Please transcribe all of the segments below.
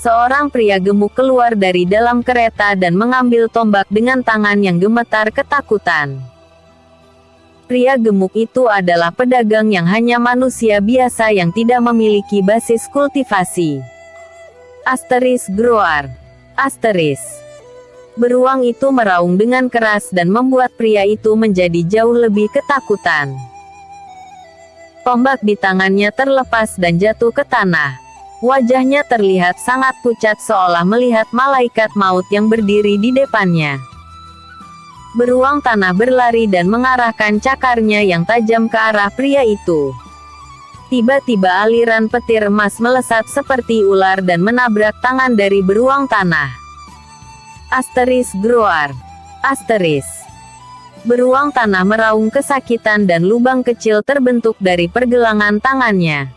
Seorang pria gemuk keluar dari dalam kereta dan mengambil tombak dengan tangan yang gemetar ketakutan. Pria gemuk itu adalah pedagang yang hanya manusia biasa yang tidak memiliki basis kultivasi. Asteris grower. Asteris. Beruang itu meraung dengan keras dan membuat pria itu menjadi jauh lebih ketakutan. Tombak di tangannya terlepas dan jatuh ke tanah. Wajahnya terlihat sangat pucat seolah melihat malaikat maut yang berdiri di depannya. Beruang tanah berlari dan mengarahkan cakarnya yang tajam ke arah pria itu. Tiba-tiba aliran petir emas melesat seperti ular dan menabrak tangan dari beruang tanah. Asteris grower. Asteris. Beruang tanah meraung kesakitan dan lubang kecil terbentuk dari pergelangan tangannya.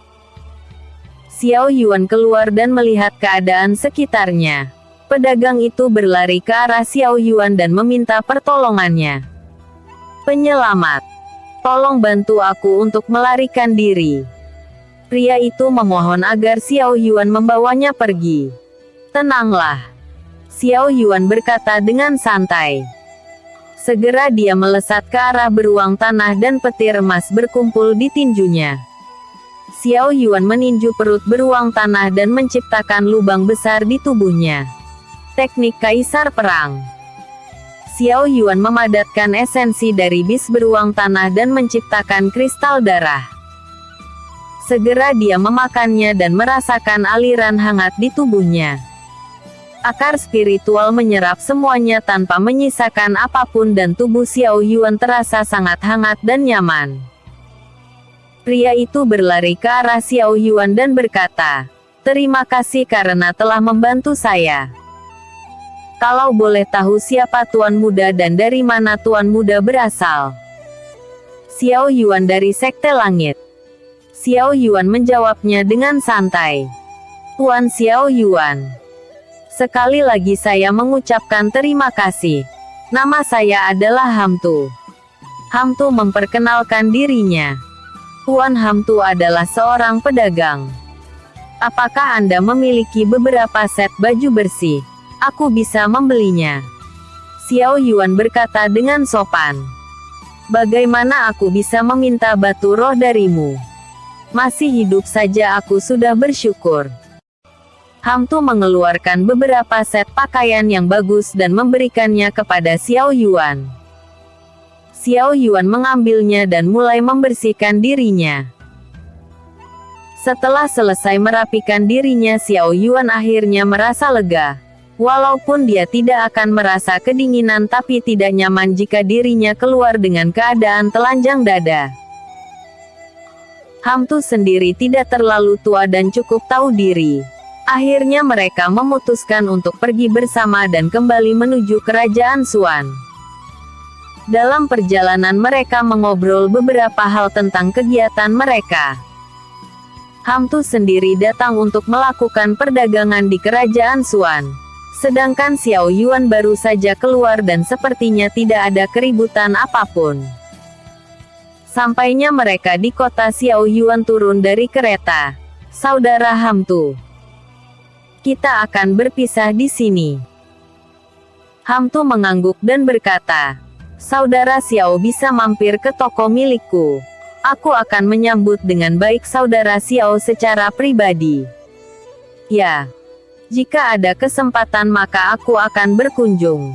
Xiao Yuan keluar dan melihat keadaan sekitarnya. Pedagang itu berlari ke arah Xiao Yuan dan meminta pertolongannya. Penyelamat, tolong bantu aku untuk melarikan diri. Pria itu memohon agar Xiao Yuan membawanya pergi. Tenanglah, Xiao Yuan berkata dengan santai. Segera dia melesat ke arah beruang tanah dan petir emas berkumpul di tinjunya. Xiao Yuan meninju perut beruang tanah dan menciptakan lubang besar di tubuhnya. Teknik Kaisar Perang. Xiao Yuan memadatkan esensi dari bis beruang tanah dan menciptakan kristal darah. Segera dia memakannya dan merasakan aliran hangat di tubuhnya. Akar spiritual menyerap semuanya tanpa menyisakan apapun dan tubuh Xiao Yuan terasa sangat hangat dan nyaman. Pria itu berlari ke arah Xiao Yuan dan berkata, "Terima kasih karena telah membantu saya. Kalau boleh tahu siapa Tuan Muda dan dari mana Tuan Muda berasal?" Xiao Yuan dari Sekte Langit. Xiao Yuan menjawabnya dengan santai. "Tuan Xiao Yuan, sekali lagi saya mengucapkan terima kasih. Nama saya adalah Hamtu." Hamtu memperkenalkan dirinya. "Tuan Hamtu adalah seorang pedagang. Apakah Anda memiliki beberapa set baju bersih? Aku bisa membelinya." Xiao Yuan berkata dengan sopan. "Bagaimana aku bisa meminta batu roh darimu? Masih hidup saja aku sudah bersyukur." Hamtu mengeluarkan beberapa set pakaian yang bagus dan memberikannya kepada Xiao Yuan. Xiao Yuan mengambilnya dan mulai membersihkan dirinya. Setelah selesai merapikan dirinya, Xiao Yuan akhirnya merasa lega. Walaupun dia tidak akan merasa kedinginan tapi tidak nyaman jika dirinya keluar dengan keadaan telanjang dada. Hamtu sendiri tidak terlalu tua dan cukup tahu diri. Akhirnya mereka memutuskan untuk pergi bersama dan kembali menuju kerajaan Xuan. Dalam perjalanan mereka mengobrol beberapa hal tentang kegiatan mereka. Hamtu sendiri datang untuk melakukan perdagangan di kerajaan Xuan. Sedangkan Xiao Yuan baru saja keluar dan sepertinya tidak ada keributan apapun. Sampainya mereka di kota, Xiao Yuan turun dari kereta. "Saudara Hamtu, kita akan berpisah di sini." Hamtu mengangguk dan berkata, "Saudara Xiao bisa mampir ke toko milikku. Aku akan menyambut dengan baik Saudara Xiao secara pribadi. Ya, jika ada kesempatan maka aku akan berkunjung."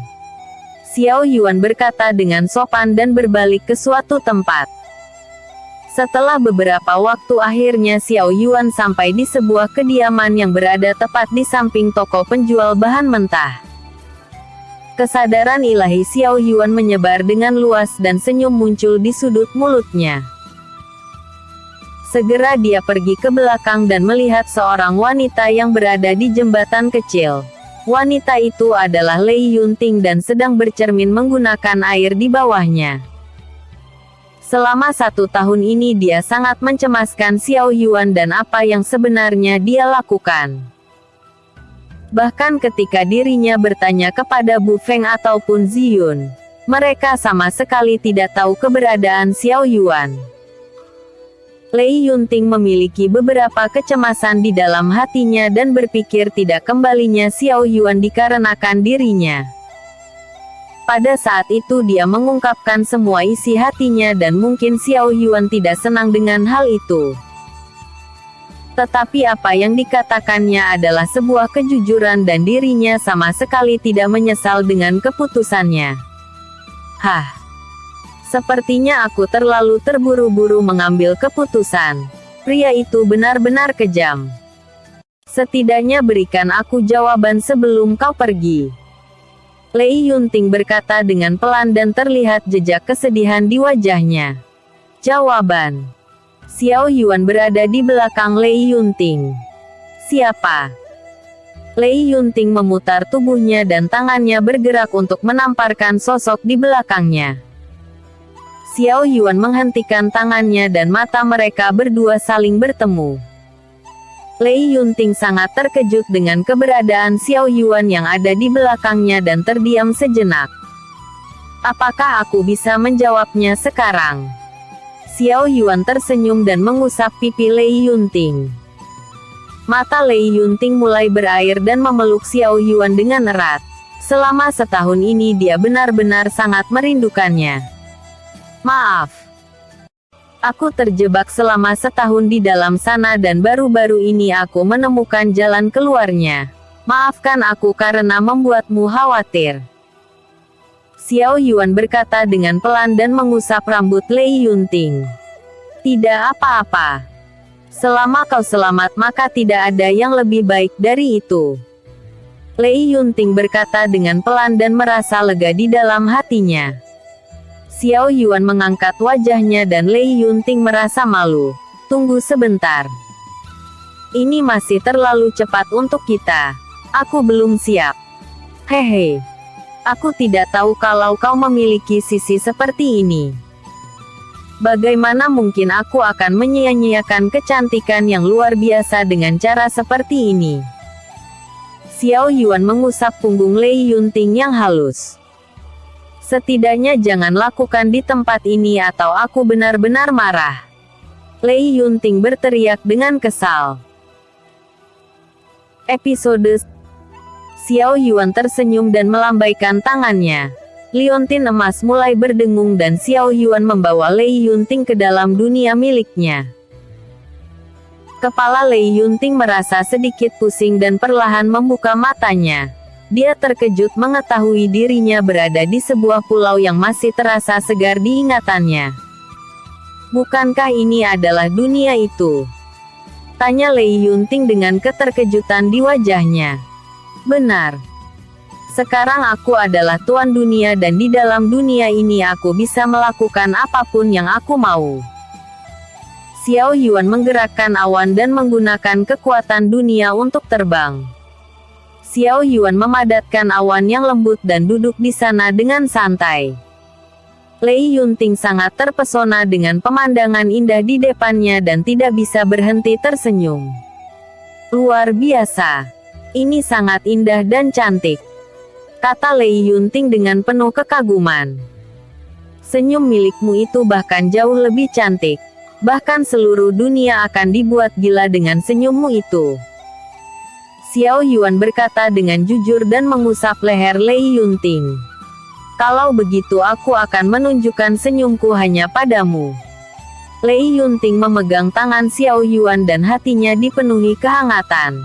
Xiao Yuan berkata dengan sopan dan berbalik ke suatu tempat. Setelah beberapa waktu akhirnya Xiao Yuan sampai di sebuah kediaman yang berada tepat di samping toko penjual bahan mentah. Kesadaran ilahi Xiao Yuan menyebar dengan luas dan senyum muncul di sudut mulutnya. Segera dia pergi ke belakang dan melihat seorang wanita yang berada di jembatan kecil. Wanita itu adalah Lei Yunting dan sedang bercermin menggunakan air di bawahnya. Selama 1 tahun ini dia sangat mencemaskan Xiao Yuan dan apa yang sebenarnya dia lakukan. Bahkan ketika dirinya bertanya kepada Bu Feng ataupun Ziyun, mereka sama sekali tidak tahu keberadaan Xiao Yuan. Lei Yunting memiliki beberapa kecemasan di dalam hatinya dan berpikir tidak kembalinya Xiao Yuan dikarenakan dirinya. Pada saat itu dia mengungkapkan semua isi hatinya dan mungkin Xiao Yuan tidak senang dengan hal itu. Tetapi apa yang dikatakannya adalah sebuah kejujuran dan dirinya sama sekali tidak menyesal dengan keputusannya. Hah. Sepertinya aku terlalu terburu-buru mengambil keputusan. Pria itu benar-benar kejam. Setidaknya berikan aku jawaban sebelum kau pergi. Lei Yunting berkata dengan pelan dan terlihat jejak kesedihan di wajahnya. Jawaban. Xiao Yuan berada di belakang Lei Yunting. Siapa? Lei Yunting memutar tubuhnya dan tangannya bergerak untuk menamparkan sosok di belakangnya. Xiao Yuan menghentikan tangannya dan mata mereka berdua saling bertemu. Lei Yunting sangat terkejut dengan keberadaan Xiao Yuan yang ada di belakangnya dan terdiam sejenak. Apakah aku bisa menjawabnya sekarang? Xiao Yuan tersenyum dan mengusap pipi Lei Yunting. Mata Lei Yunting mulai berair dan memeluk Xiao Yuan dengan erat. Selama setahun ini dia benar-benar sangat merindukannya. Maaf. Aku terjebak selama setahun di dalam sana dan baru-baru ini aku menemukan jalan keluarnya. Maafkan aku karena membuatmu khawatir. Xiao Yuan berkata dengan pelan dan mengusap rambut Lei Yunting. Tidak apa-apa. Selama kau selamat maka tidak ada yang lebih baik dari itu. Lei Yunting berkata dengan pelan dan merasa lega di dalam hatinya. Xiao Yuan mengangkat wajahnya dan Lei Yunting merasa malu. Tunggu sebentar. Ini masih terlalu cepat untuk kita. Aku belum siap. Hehe. Aku tidak tahu kalau kau memiliki sisi seperti ini. Bagaimana mungkin aku akan menyia-nyiakan kecantikan yang luar biasa dengan cara seperti ini? Xiao Yuan mengusap punggung Lei Yunting yang halus. Setidaknya jangan lakukan di tempat ini atau aku benar-benar marah. Lei Yunting berteriak dengan kesal. Episode. Xiao Yuan tersenyum dan melambaikan tangannya. Liontin emas mulai berdengung dan Xiao Yuan membawa Lei Yunting ke dalam dunia miliknya. Kepala Lei Yunting merasa sedikit pusing dan perlahan membuka matanya. Dia terkejut mengetahui dirinya berada di sebuah pulau yang masih terasa segar di ingatannya. Bukankah ini adalah dunia itu? Tanya Lei Yunting dengan keterkejutan di wajahnya. Benar. Sekarang aku adalah tuan dunia dan di dalam dunia ini aku bisa melakukan apapun yang aku mau. Xiao Yuan menggerakkan awan dan menggunakan kekuatan dunia untuk terbang. Xiao Yuan memadatkan awan yang lembut dan duduk di sana dengan santai. Lei Yunting sangat terpesona dengan pemandangan indah di depannya dan tidak bisa berhenti tersenyum. Luar biasa. Ini sangat indah dan cantik. Kata Lei Yunting dengan penuh kekaguman. Senyum milikmu itu bahkan jauh lebih cantik. Bahkan seluruh dunia akan dibuat gila dengan senyummu itu. Xiao Yuan berkata dengan jujur dan mengusap leher Lei Yunting. Kalau begitu aku akan menunjukkan senyumku hanya padamu. Lei Yunting memegang tangan Xiao Yuan dan hatinya dipenuhi kehangatan.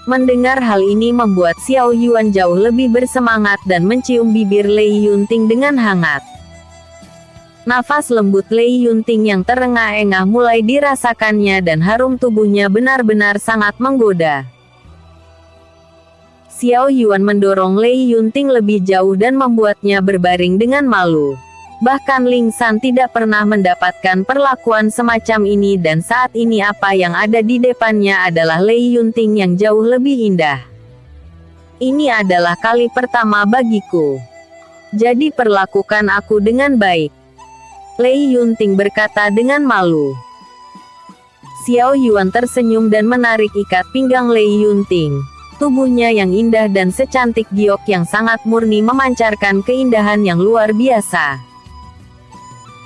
Mendengar hal ini membuat Xiao Yuan jauh lebih bersemangat dan mencium bibir Lei Yunting dengan hangat. Nafas lembut Lei Yunting yang terengah-engah mulai dirasakannya dan harum tubuhnya benar-benar sangat menggoda. Xiao Yuan mendorong Lei Yunting lebih jauh dan membuatnya berbaring dengan malu. Bahkan Ling San tidak pernah mendapatkan perlakuan semacam ini dan saat ini apa yang ada di depannya adalah Lei Yunting yang jauh lebih indah. Ini adalah kali pertama bagiku. Jadi perlakukan aku dengan baik. Lei Yunting berkata dengan malu. Xiao Yuan tersenyum dan menarik ikat pinggang Lei Yunting. Tubuhnya yang indah dan secantik giok yang sangat murni memancarkan keindahan yang luar biasa.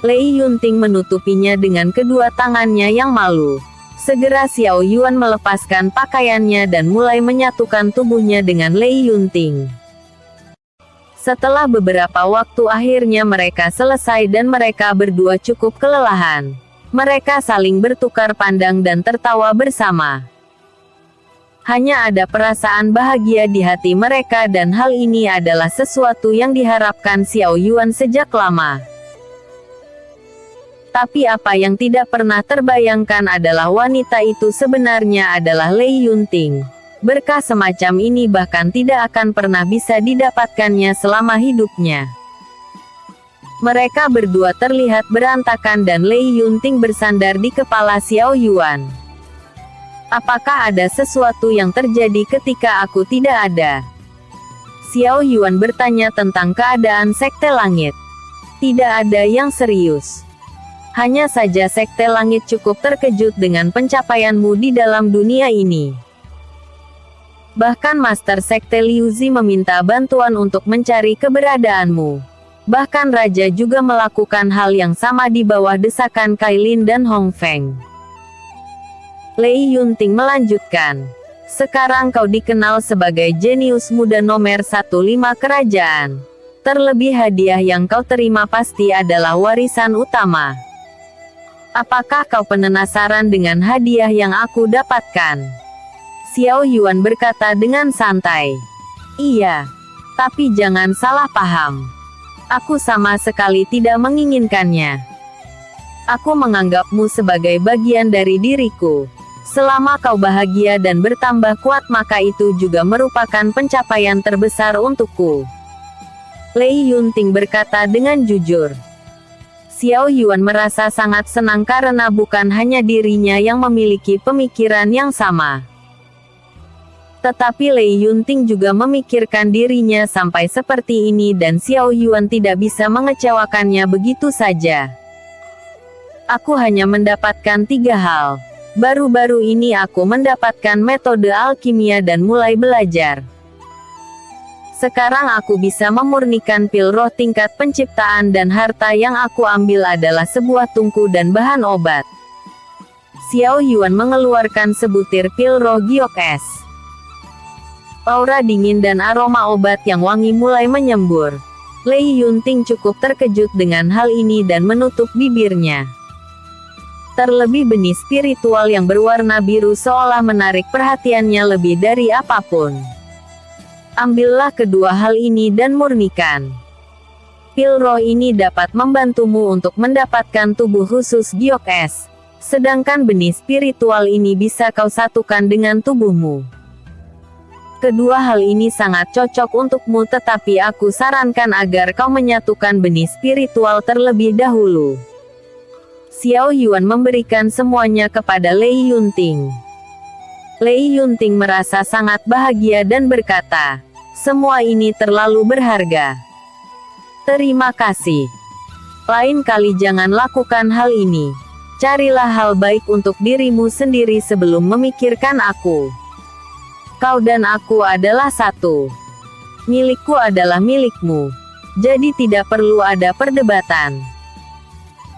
Lei Yunting menutupinya dengan kedua tangannya yang malu. Segera Xiao Yuan melepaskan pakaiannya dan mulai menyatukan tubuhnya dengan Lei Yunting. Setelah beberapa waktu akhirnya mereka selesai dan mereka berdua cukup kelelahan. Mereka saling bertukar pandang dan tertawa bersama. Hanya ada perasaan bahagia di hati mereka dan hal ini adalah sesuatu yang diharapkan Xiao Yuan sejak lama. Tapi apa yang tidak pernah terbayangkan adalah wanita itu sebenarnya adalah Lei Yunting. Berkah semacam ini bahkan tidak akan pernah bisa didapatkannya selama hidupnya. Mereka berdua terlihat berantakan dan Lei Yunting bersandar di kepala Xiao Yuan. Apakah ada sesuatu yang terjadi ketika aku tidak ada? Xiao Yuan bertanya tentang keadaan Sekte Langit. Tidak ada yang serius. Hanya saja Sekte Langit cukup terkejut dengan pencapaianmu di dalam dunia ini. Bahkan Master Sekte Liu Zi meminta bantuan untuk mencari keberadaanmu. Bahkan Raja juga melakukan hal yang sama di bawah desakan Kailin dan Hong Feng. Lei Yunting melanjutkan. Sekarang kau dikenal sebagai jenius muda nomor 15 kerajaan. Terlebih hadiah yang kau terima pasti adalah warisan utama. Apakah kau penasaran dengan hadiah yang aku dapatkan? Xiao Yuan berkata dengan santai. Iya. Tapi jangan salah paham. Aku sama sekali tidak menginginkannya. Aku menganggapmu sebagai bagian dari diriku. Selama kau bahagia dan bertambah kuat maka itu juga merupakan pencapaian terbesar untukku. Lei Yunting berkata dengan jujur. Xiao Yuan merasa sangat senang karena bukan hanya dirinya yang memiliki pemikiran yang sama. Tetapi Lei Yunting juga memikirkan dirinya sampai seperti ini dan Xiao Yuan tidak bisa mengecewakannya begitu saja. Aku hanya mendapatkan 3 hal. Baru-baru ini aku mendapatkan metode alkimia dan mulai belajar. Sekarang aku bisa memurnikan pil roh tingkat penciptaan dan harta yang aku ambil adalah sebuah tungku dan bahan obat. Xiao Yuan mengeluarkan sebutir pil roh giok es. Aura dingin dan aroma obat yang wangi mulai menyembur. Lei Yunting cukup terkejut dengan hal ini dan menutup bibirnya. Terlebih benih spiritual yang berwarna biru seolah menarik perhatiannya lebih dari apapun. Ambillah kedua hal ini dan murnikan. Pil roh ini dapat membantumu untuk mendapatkan tubuh khusus giok es. Sedangkan benih spiritual ini bisa kau satukan dengan tubuhmu. Kedua hal ini sangat cocok untukmu tetapi aku sarankan agar kau menyatukan benih spiritual terlebih dahulu. Xiao Yuan memberikan semuanya kepada Lei Yunting. Lei Yunting merasa sangat bahagia dan berkata, semua ini terlalu berharga. Terima kasih. Lain kali jangan lakukan hal ini. Carilah hal baik untuk dirimu sendiri sebelum memikirkan aku. Kau dan aku adalah satu. Milikku adalah milikmu. Jadi tidak perlu ada perdebatan.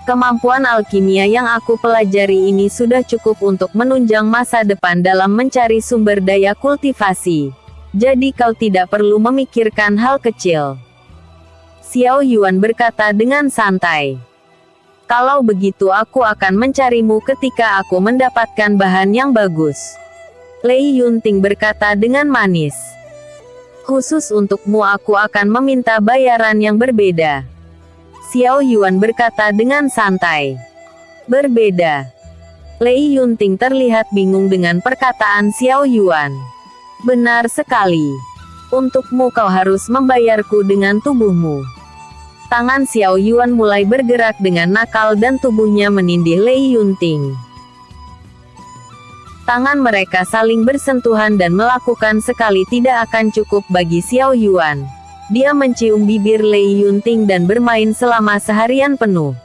Kemampuan alkimia yang aku pelajari ini sudah cukup untuk menunjang masa depan dalam mencari sumber daya kultivasi. Jadi kau tidak perlu memikirkan hal kecil. Xiao Yuan berkata dengan santai. Kalau begitu aku akan mencarimu ketika aku mendapatkan bahan yang bagus. Lei Yunting berkata dengan manis. Khusus untukmu aku akan meminta bayaran yang berbeda. Xiao Yuan berkata dengan santai. Berbeda. Lei Yunting terlihat bingung dengan perkataan Xiao Yuan. Benar sekali. Untukmu kau harus membayarku dengan tubuhmu. Tangan Xiao Yuan mulai bergerak dengan nakal dan tubuhnya menindih Lei Yunting. Tangan mereka saling bersentuhan dan melakukan sekali tidak akan cukup bagi Xiao Yuan. Dia mencium bibir Lei Yunting dan bermain selama seharian penuh.